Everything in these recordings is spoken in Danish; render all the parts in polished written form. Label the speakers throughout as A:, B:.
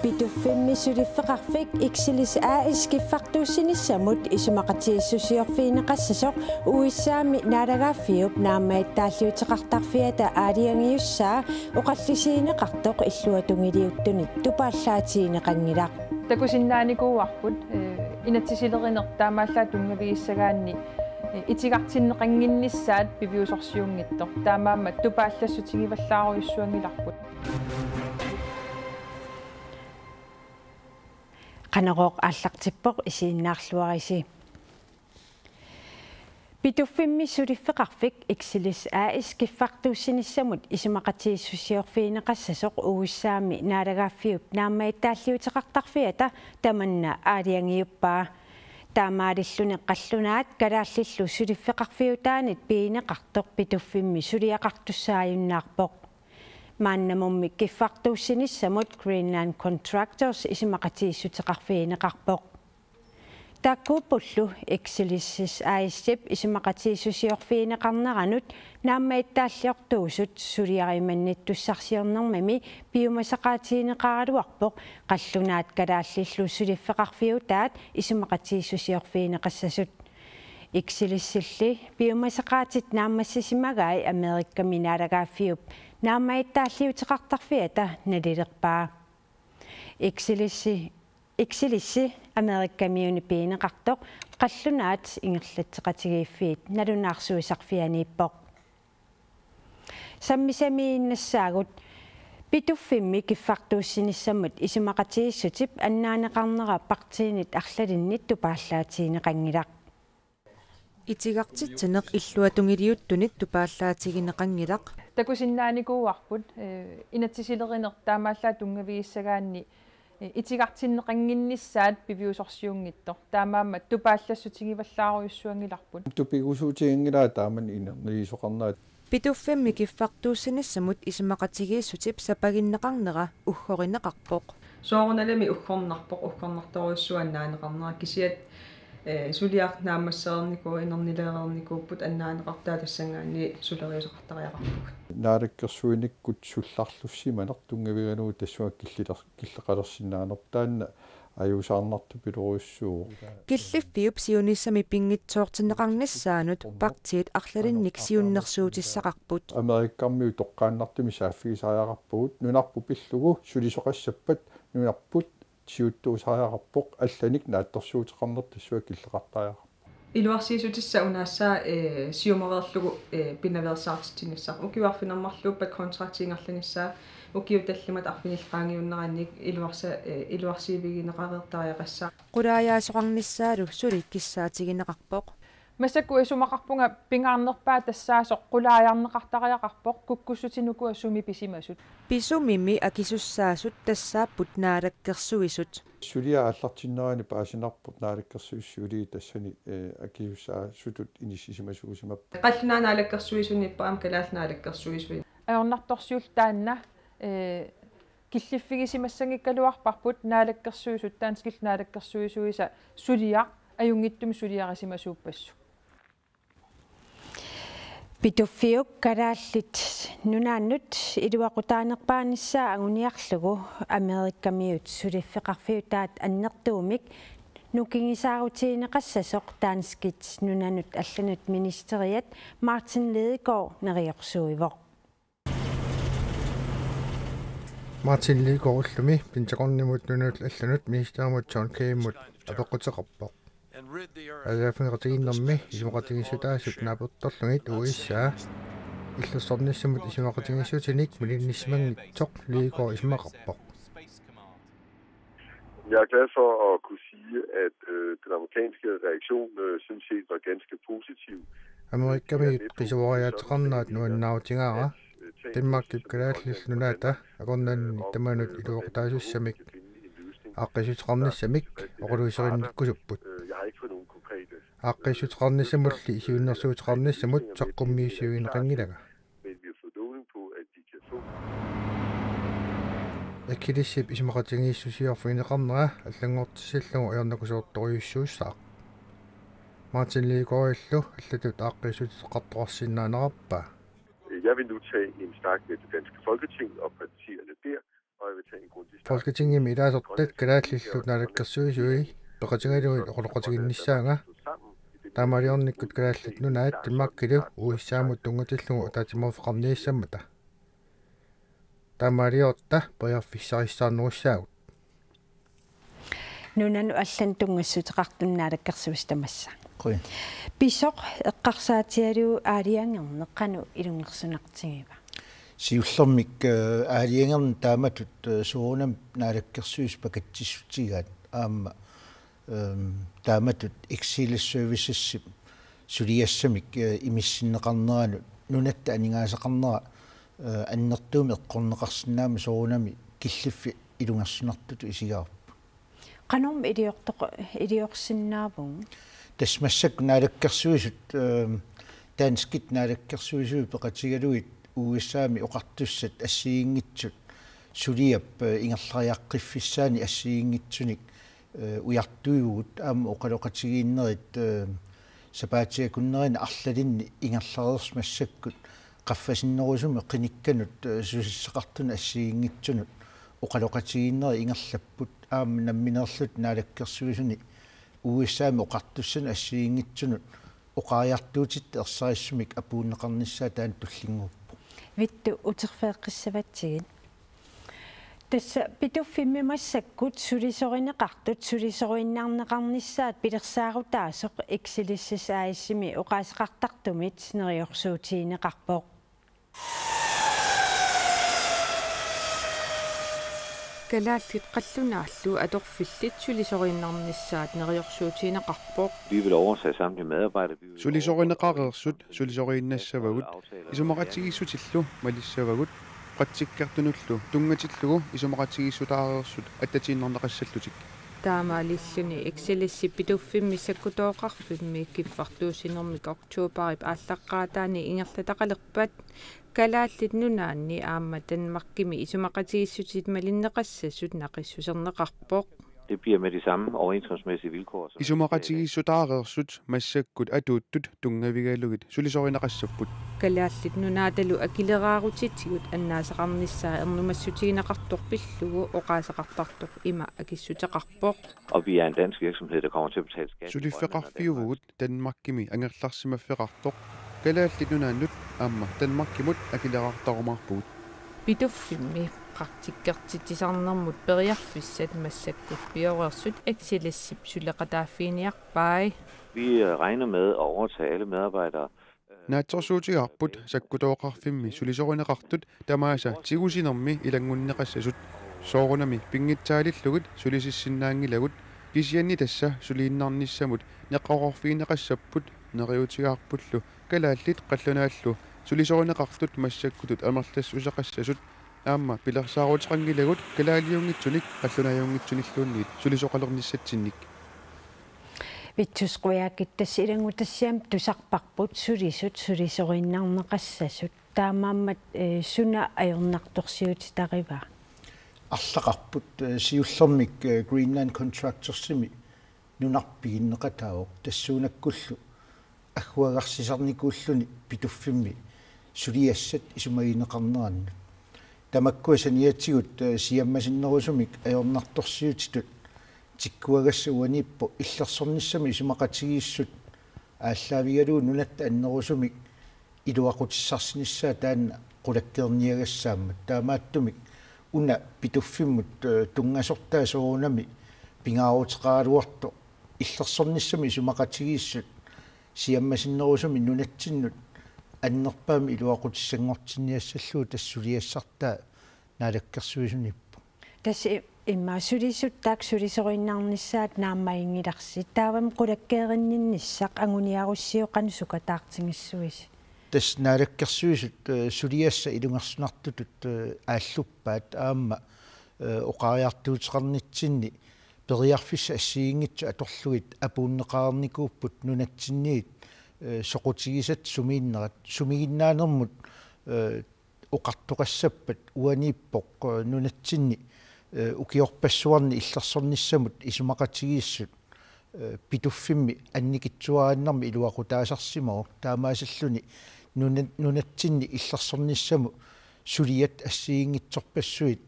A: Pitufimmi sulifeqarfik iksilis iskiffartuussinissamut isumaqatiissusiorfiineqassasoq uissaami naalagaaffiup naammaitaalluuteqartarfiata aaliangiussaa oqallisiineqartoq illuatungiliuttunit tupaallaatiineqangilaq
B: takusinnaanikuuarput inatsisilerinertaamaallaa tungaviissagaanni itigartinneqanginnissaat piviusorsiungittoq taamaamma tupaallassutigivallaaruyussuangilarput
A: qanaqoq ааллартиппоq isiinnaarluarisi pitufimmi sulifeqarfik iksilis iskiffartuussinissamut isumaqatiissusiorfiineqassasoq uissaami naalagaaffiup naammaitaalliuteqartarfiata tamanna aaliangiuppaa taamaalillune qallunaat kalaallillu sulifeqarfiutaanit piineqartoq pitufimmi suliaqartussaajunnaarpoq maannamummi kiffartuussinissamut Greenland Contractors isumaqatiissuteqarfiineqarpoq taakkuupullu iksilissis aissip isumaqatiissusiorfiineqarneranut naammaitaalliortuusut suliarimannittussarsiornermami piumasaqaatiineqaraluarpoq qallunaat kalaallillu suliffeqarfiutaat isumaqatiissusiorfiineqassasut iksilисsilли piumasaqaatit naammassisimagai Amerikkami naalagaaffiup naammaitaalliuteqartarfiata nalilerpaa iksilисси Amerikkamiuni piineqartoq qallunaat ingerlatteqatigiiffiit nalunaarsuisarfianiippoq sammisamiinnassaagut pitufimmi kiffartuussinissamut isumaqatiissutip annaaneqarnera partiinit arlalinnit tupaallaatiineqangilaq
C: itigartitseneq illuatungiliuttunit tupaallaatigineqangilaq
B: takusinnaanikuuarput inatsisilerinertaamaallaa tungaviissagaanni itigartinneqanginnissaat piviusorsiungittoq taamaamma tupaallassutigivallaaruyussuangilarput
D: tupigusuutigiнгилаа тааман инернилисоқарнаат
C: pitufimmi kiffartuussinissamut isumaqatigiissutip sapagиннеқарнера уггоринеқарпоқ
B: соорналами уггорнарпоқ уггорнартаруйуссуаннаанеқарнера кисиат сулиарт наамассерерникуу инернилеерерникууппут аннаанеқартаа тассангаани сулериусеқартариақарпугут
D: наалаккерсуиниккут сулларлуссиманер тунгавигануу тассуа киллеқалерсинаанертаанна аюусаарнарту пилоруйуссуу
C: киллиффиуп сиунissami пингитсоортиннеқарниссаанут партиит арлалинник сиуннерсуутиссақарпут
D: америккармиу тоққааннартими сааффигисариақарпугут нунарпу пиллугу сулисоқассаппат нунарпут сиуттуусариақарпоқ алланик наатторсуутеқарнер тассуа киллеқартариақ
B: илуарсиисутисса унаассаа сиумерерлугу пинаверсаартитиннссаа укиуарфинермарлууппат контрактиингерланиссаа укиуталлимат арфиниллqaangiunnerannik илуарсиивигинеқареертариақассаа
C: qulaajaasoqarnissaalu sulikkissaatigineqarpoq
B: масакку исумақарпунга пингаарнерпаа тассаасоқ qulaajarneqartariaqarpoq kukkussutinuku assumi pisimasut
C: pisumimi akisussaassut tassaaput naalakkersuisut
D: сулиа аллартиннерани паасинарпут наалаккерсуиссуулии тассани акиусаа сутут иниссисимасуусимап
B: qallunaanaalakkersuisunippaam kalaalnaalakkersuisui аорнарторсиултаанна киллиффигисимассангиккалуарпарпут наалаккерсуисут таанскил наалаккерсуисуиса сулиа аюнгиттум сулиарасимасууппассу
A: pituffiuk kalaallit nunaannut iluaqutaanerpaanissaa anguniarlugu amerikkamiut suliffeqarfiutaat annertuumik nukingisaarutiineqassasoq taanskit nunanut allanut ministeriat Martin Lidegaard neriorsuivoq
E: Martin Lidegaard ullumi pintaqornimut nunut allanut ministeriamut John Kerrymut apeqqutеқарпоq алаафнеқатигиннэрми исумақатигиссутаасут наапертторлугит уисsaa иллуссорниссамут исумақатигиссутиник милиннисмангитсоқ Lidegaard исумақарпоq
F: Jeg er glad for at kunne sige, at den amerikanske reaktion sådan set var ganske positiv.
E: Amerikkami qisuariateqarnaat nuannautigaara Denmarkit kalaallununaata aqornaanni tamanut iluoqtaasuussamik aaqqisuteqarnissamik oquluiserinnikkusupput aaqqisuteqarnissamulli isiunnersuuteqarnissamut saqqummiusiugineqangilaga akilissip isumaqatigiissusiorfineqarnera аллангуортиссаллагу иорнакусуорторюйуссуусsaa Martin Lidegaard illu allatut aaqqisut qartorsinnaanaqarpa.
F: Jeg vil nu tage en snak med det danske Folketing og partierne der, og jeg vil tage en grundig snak.
E: Folketinget midaasortat kalaalillut naalakkersuisui peqatingaluit oqoloqatiginnissaanga taamaliornikkut kalaallut nunaat timmakkilu uissaamut tungatillugu taatimuuфеқарнииссаммата taamaliorta pariarfissarissаарnерissaagut
A: нунан аллан тунгассутеқартуннаалаккерсуис тамасса писоқ эққарсаатиалу аалиангернеққану илунгерсунартигива
G: сиуллэрмик аалиангерн тааматут суунам наалаккерсуис пакатсиссутигаат аама тааматут Excel services сулиассамик имиссиннеқарнерану нунатта анигаасақарнера аннертууми эққорнеқарсинаама суунами киллиффи илунгерсунартуту исигарпу
A: qanum idiorsinnaavun
G: тасмассак наалаккерсуисут таанскит наалаккерсуисуи пеқатигалуит уиссаами оқартуссат ассиингитсут сулиап ингерлариаққиффиссаани ассиингитсуник уяртуигут аама оқалоқатигииннерит сапаатиакуннерина арлалинни ингерлареерсмассаккут qaffasinnерусуми қиникканут сусиссеқартуна ассиингитсунут оқалоқатигииннери ингерлаппут аама намминерлут наалаккерсуисуни уиссаами оқартуссана ассиингитсунут оқариартуутит ерсариссумик апууннеқарниссаа таан туллингууппу
A: витту утерфеэққиссаватсигит тасса питуффиммимассаккут сулисоринеқартут сулисорииннаарнеқарнissaат пилерсаарутаасоқ экселиссисааиссими оқаасеқартартумит нериорсуутиинеқарпоқ
C: Kalaallit qallunaarlu atorfillit sulisorinnarnissaat neriorsuutineqarpoq.
H: Vi vil overtage samtlige medarbejdere.
E: Sulisorineqareersut sulisoriinnassavagut isumaqatigissutillu malissavagut qatsikkartunullu tungatillugu isumaqatigissuutaareersut attatiinnerneqassallutik.
C: Taamaalilluni Excelissi pituffimmissakkutooqarfimmi kiffartuusinermik oktuuparip ааllaqqaataani ingerlataqalerpat kalaallit nunaanni aamma Danmarkimi isumaqatigissutit malinneqassassut naqissuserneqarpoq.
H: Det bliver med de samme overenskomstmæssige vilkår.
E: Isumaqatigissuutaareersut massakkut atuuttut tungavigalugit sulisorineqassapput.
C: Kalaallit nunaatalu akileraarutitsigut annaaseqarnissaa ernumassutiineqartorpillugu oqaaseqartartuq ima akissuteqarpoq.
H: Og vi er en dansk virksomhed, der kommer til at betale skat.
E: Suliffeqarfiugut Danmarkimi angerlarsimaffeqartoq kalaallit nunaannut aamma Danmarkimut akileraartarumarpugut.
C: Pituffimmi praktikkertitisarnermut periarfissat massakkut biorørsut Excellissip suleqataaffiiniarpai.
H: Vi regner med at overtage alle medarbejdere.
E: Naatsorsuutigarput sakkutooqarfimmi sulisorineqartut tamaasa tigusinermi ilangunneqassasut soorunami pingitsaalillugut sulisissinnaangilagut kisianni tassa suliinnarnissamut neqqororfiineqassapput neriutigaarpullu kalaallit qallunaallu sulisorineqartut massakkutut amerlas useqassasut aamma pilersaaruutiqangilagut kalaaliungitsunik qallunajungitsunilluunniit sulisoqalernissatinnik
A: vittusquyaakittas ilangutassiam tusarparput sulisut sulisoriinnaarneqassasut taamaammat suna ajornartorsiutitariva
G: арлақарпут сиуллэрмик Greenland Contractors-ими нунарпигиннеқатаавоқ тассуунаккуллу аггуагарсисарникууллуни питуффимми сулиассат исумагинеқарнеранну тамаккуасаниатсигут сиаммасиннерусумик ajornartorsiutitut тиккуагассуаниппо иллерсорниссами исумақатигииссут ааллаавигалуу нунатта аннерусумик илуақутиссарсиниссаа таанна қулаккерниагассаамма таамааттумик уна питуффиммут тунгасортаа соорунами пингаарутеқаалуарто иллерсорниссами исумақатигииссут сиаммасиннерусуми нунатсиннут аннерпаами илуақутиссангортинниассаллуу тассулиассартаа наалаккерсуисуниппу
A: таси иммаасулисуттаак сулисорииннаарнissaат нааммаингиларси таавам qulakkeerinninnissaaq anguniarussiuqanu sukataartingissuisi
G: тас наалаккерсуисут сулиасса илунгерсунартутут ааллуппаат аама оқариартуутеқарнитсинни периарфисса ассиингитсу аторлугит апууннеқарникууппут нунатсинниит соқутигисат сумииннерат сумигиннаанермут оқартоқассаппат уаниппоқ нунатсинни укиорпассуарни иллерсорниссамут исумақатигииссут pituffimmi annikitsuaannarmi iluaqutaasarsimoo taamaasalluni nunatsinni illersornissamu suliat assiingitsorpassuit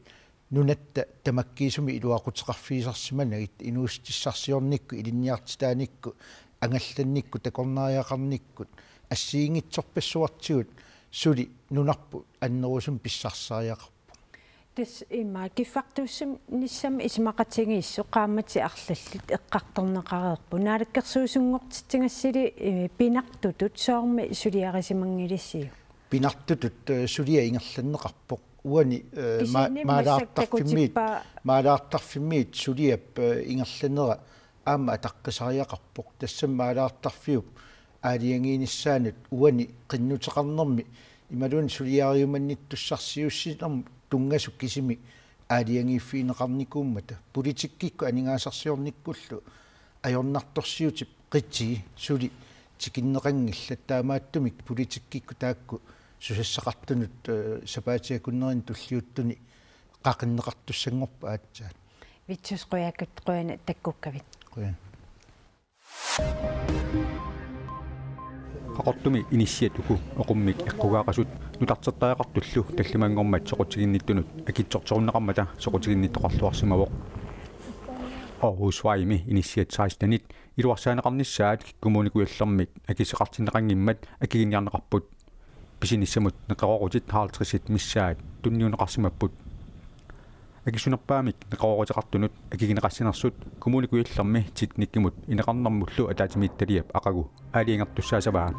G: nunatta tamakkiisumi iluaqutеқарфиисарсиманагит инуустиссарсиорникку илинниартитааникку ангалланникку такорнааяқарниккут ассиингитсорпассуартигут сули нунарпу аннерусум писсарсааяқарпу
A: тас има киффартуссам ниссам исмақатигииссо qaamati арлаллит эққартернеқареерпу наалаккерсуусунгортитсингассили пинартутут соорми сулиарисимангилиссиу
G: пинартутут сулиа ингерланнеқарпоқ уани маалаартарфиммиит сулиап ингерланнера аама атаққисариақарпоқ тассам маалаартарфиуп аалиангииниссаанут уани қиннутеқарнерми ималуун сулиариуманниттуссарсиуссинерм тунгасу кисими аалиангииффиинеқарникууммата политиккикку анингаасарсиорниккуллу ajornartorsiutip qitsi suli tikinneqangilla taamaattumik politikkikku taakku susassaqartunut sapaatiakunnerin tulliuttuni qaqinneqartussangorpa aatsaat
A: vitsus qoyakut qoyana takkukkavit
G: qoyan
I: qaqortumi initiatuku oqummik eqqugaaqasut nutartertariaqartullu tallimangormat soqutiginnittunut akitsortorunneqarmata soqutiginnittoqarluarsimavoq Aarhusvaimi initiatsaaistanit iluarsaaneqarnissaat kommunikuallermik akiseqartinneqangimmat akiginniarneqarput pisinissamut neqerorutit haartrisit missaat tunniuneqarsimapput akisunerpaamik neqeroruteqartunut akigineqassinersut kommunikuallermi tiknikkimut ineqarnermullu ataatimiittaliap aqagu aaliingertussaasavaa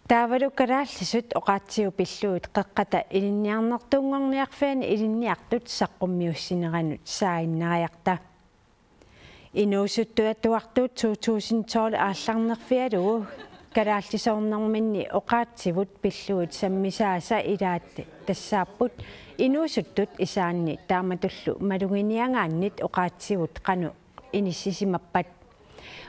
A: таавалуккалааллисут оqaatsiu пиллуут qeqqata илинниарнертунгорниарфаани илинниартут саққуммиуссинеранут саиннариарта инуусуттуатуартуут 2012 аалларнерфиалугу калааллисоорнэрминни оqaatsivut пиллуут саммисааса илаатти тассааппут инуусуттут исаанни тааматуллу малугиниангааннит оqaatsivut qanu иниссисимаппат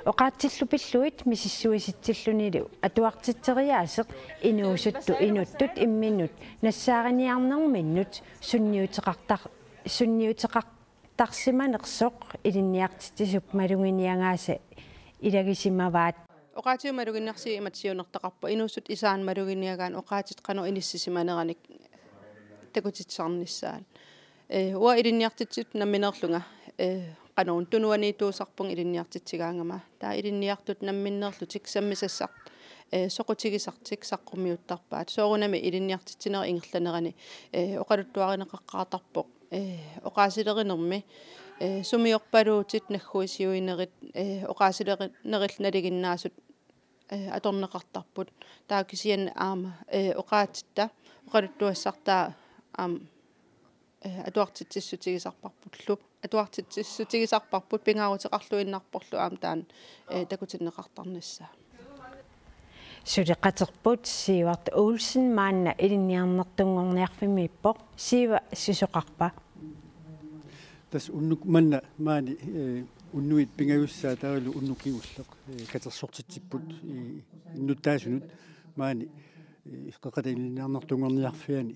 A: оqaatsилlu пиллуит мисиссуиситсиллунилу атуартитсериаасеq инуусутту инуттут имминут нассаариниарнерминнут сунниутеқартарсиманерсоқ илинниартитсуп малугиниангааса илагисимаваат
J: оqaatiu малугиннарси иматсиунертақарпа инуусут исаан малугиниагаан оqaatit qanu иниссисиманераник такутитсаарниссаал уа илинниартитсут намминерлунга qanoon tunuaniituusarpung ilinniartitsigaangama taa ilinniartut namminnerlutik sammisassart soqutigisartik saqqummiuttarpaat soorunami ilinniartitsineri ingerlanerani oqaluttuarineqaqqaatarpoq oqaasilerinermi sumiorpaluutit nagguisiuinerit oqaasilerineril naliginnaasut atorneqartarput taakisian aama oqaatitta oqaluttuassartaa atuartitsissutigisarparpullu atuartitsissutigisarparput pingaarutеқарлуиннарпорлу аам таан такутиннеқартарнissaa
A: сулеқатерпут сиварт Олсен маанна илинниарнертунгорниарфимииппоқ сива сисоқарпа
K: тас уннук манна маани уннуит пингаюссаа таалу уннукиуллеқ катерсортитсиппут иннуттаасунут маани qaqatillinniarnertungorniarfiani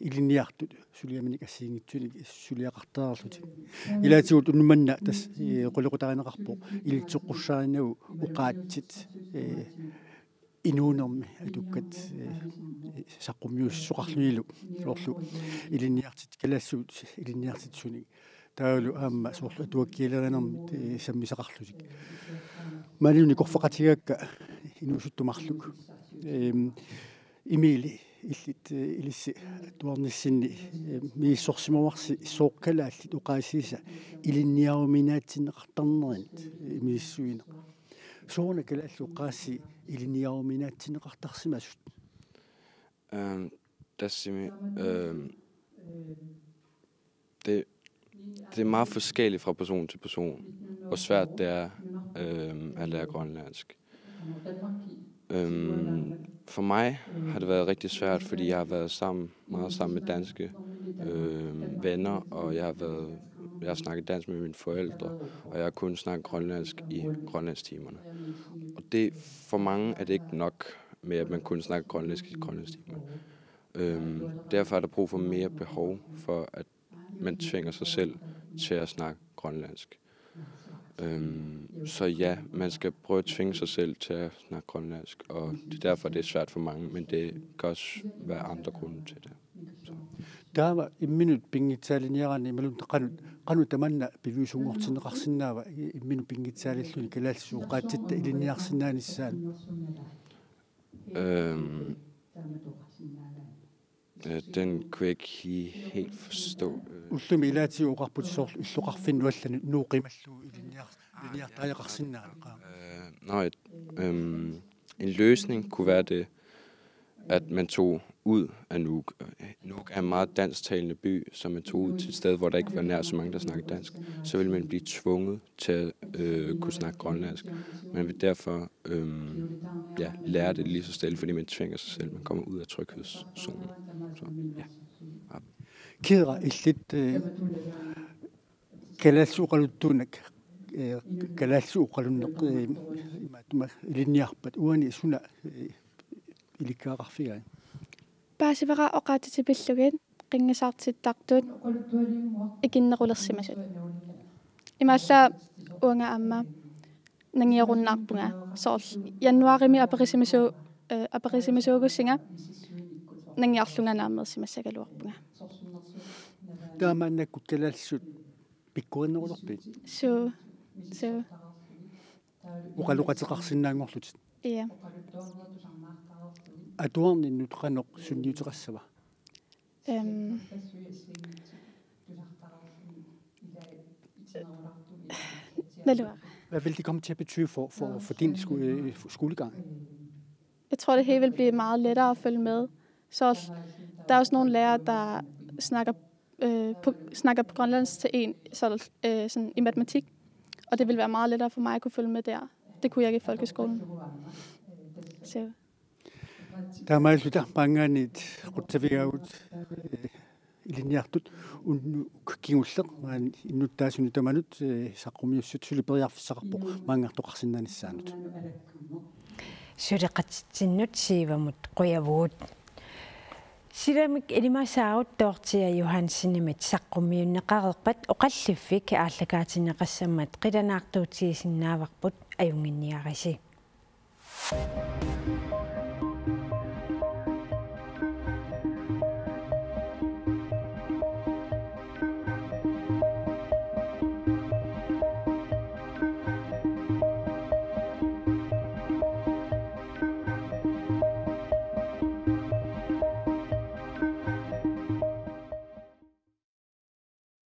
K: iliniartut suliaminik assiingitsunik suliaqartaarluti ilaatigut unnumanna tas qolequtarineqarpo ilitsoqqussaarinagu uqaatsit inuunermi atukkat saqqummiussuqarluilu soorlu iliniartit kalassuut iliniartitsuni taalu aamma soorlu atuakkiilerinermi sammisaqarlutik maliuni korfaqatigaakka inuusuttumarluk имили иллит илисси туарниссинни мииссорсимаварси сооқкалааллит уқаасииса илинниаруминаатсинеқартарнерит мииссуине соона калааллу уқааси илинниаруминаатсинеқартарсимасут
L: Dassimi det er meget forskelligt fra person til person hvor svært det er at lære grønlandsk. For mig har det været rigtig svært, fordi jeg har været meget sammen med danske venner, og jeg har snakket dansk med mine forældre, og jeg har kun snakket grønlandsk i grønlandstimerne. Og det, for mange er det ikke nok med, at man kun snakker grønlandsk i grønlandstimerne. Derfor er der brug for mere behov for, at man tvinger sig selv til at snakke grønlandsk. Så ja, man skal prøve at tvinge sig selv til at snakke grønlandsk, og det er derfor, det er svært for mange, men det kan også være andre grunde til det.
K: Der var en minut pingitaliniarani mellem qanu tamanna biviusungortineqarsinnaava en minut pingitalilluni kalalsuuqaatitta iliniarsinnaanissaan.
L: Den kunne jeg ikke helt forstå.
K: Ullumi ilaatiuqarput soorl ulluqarfinnuallani nuuqimallu iliniartaajaqarsinnaaqaa.
L: Nej, en løsning kunne være det, at man tog ud af Nuuk. Nuuk er en meget dansktalende by, så man tog ud til et sted, hvor der ikke var nær så mange, der snakker dansk. Så ville man blive tvunget til at kunne snakke grønlandsk. Man vil derfor lære det lige så stille, fordi man tvinger sig selv. Man kommer ud af tryghedszonen. Så, ja.
K: Kira illit kalalsuuqaluttuunak kalalsuuqalunneq imaatuma iliniarpat uani suna ilikkaaqarfigaa.
M: Paasivara oqaatitipillugit qingisaartittaqtut ikinnequlersimasut. Imaalla uanga amma nangiorunnaarpunga soorl januarimi aperisimisuugussinga nangiarlunganaammersimassagaluarpunga.
K: Taamaannakkut kalalsut pikkurinnerulerpit.
M: So
K: uqaluqateqarsinnaangorlutit.
M: Iya.
K: Atuarninnut qanoq sunniuteqassava. Hvad vil det komme til at betyde for din skolegang?
M: Jeg tror, det hele vil blive meget lettere at følge med. Så der er også nogle lærere, der snakker på grønlandsk til en sådan i matematik. Og det vil være meget lettere for mig at kunne følge med der. Det kunne jeg ikke i folkeskolen. Så.
K: Der er meget lytter mange et ruttaviaut iliniartut kiungulleq maan innutaasunut tamanut saqqumiussut suliperiarfissaqarpo maangartoqarsinnanissaanut.
A: Suleqatinnut siivamut quyavuut. Silamik elimasaagut toortia Johansinimit saqqummiunneqareqpat oqalliffik aallakaatineqassammat qilanaartuutiisinnaavaqput ajunginniarisi.